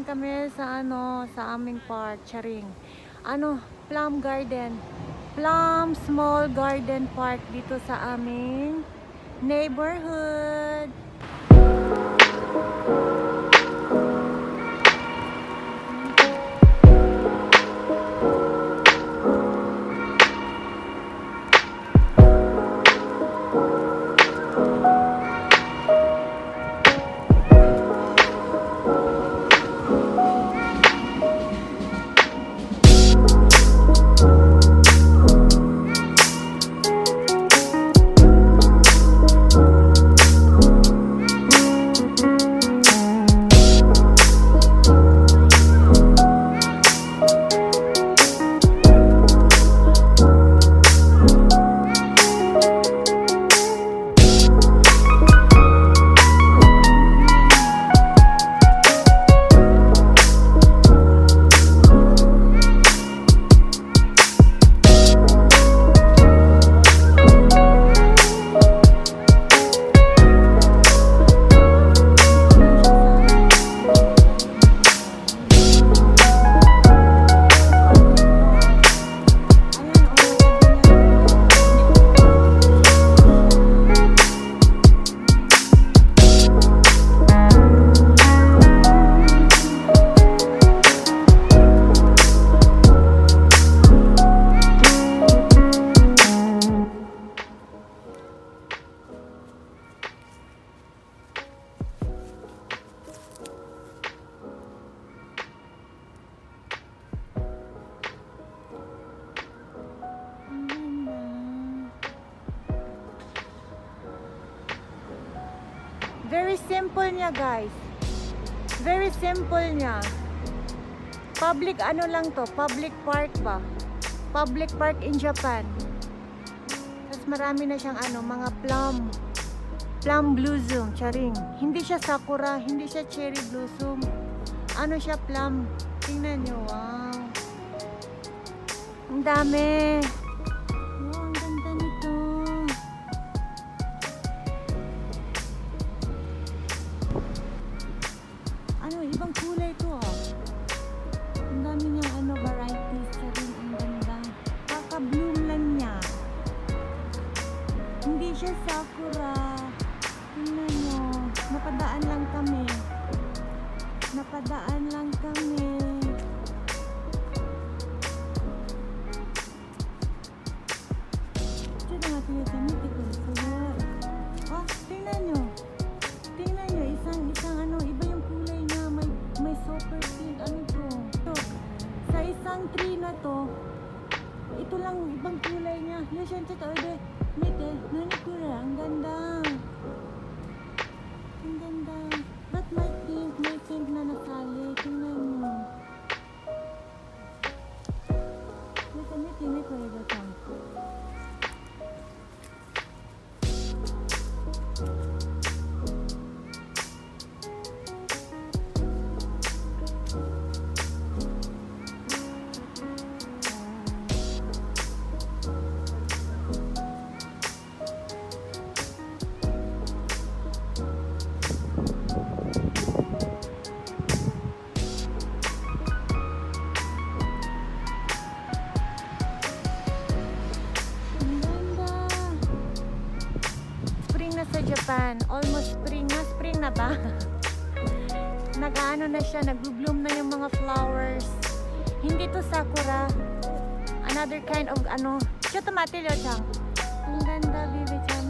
Pupuntahan kami sa sa aming park, charing. Plum Garden. Plum Small Garden Park dito sa aming neighborhood. Very simple niya, guys. Very simple niya. Public lang to, public park ba? Public park in Japan. Tapos marami na siyang mga plum blossom, charing. Hindi siya sakura, hindi siya cherry blossom. Siya plum. Tingnan nyo, wow. Ang dami. Wow, ang ganda nito. Ibang kulay ito, Ang dami niyang varieties, charing. Ang ganda. Kaka-bloom lang niya. Hindi siya sakura. Tingnan nyo. Napadaan lang kami. Napadaan lang kami. Ito nga tuloy kami. Tingnan nyo. Tingnan nyo. Isang iba yung kulay niya. May super pink. Ano to? Sa isang tree na to, ito lang ibang kulay niya. Yan siya ito. Mite, nanikura. Ang ganda. Ang ganda. Ba't may pink na nasali? Tingnan nyo. Mite ko ito. Sa Japan, almost spring na ba? Na siya, nag-bloom na yung mga flowers. Hindi to sakura, another kind of siya tomatillo chang. Ang ganda, baby chang.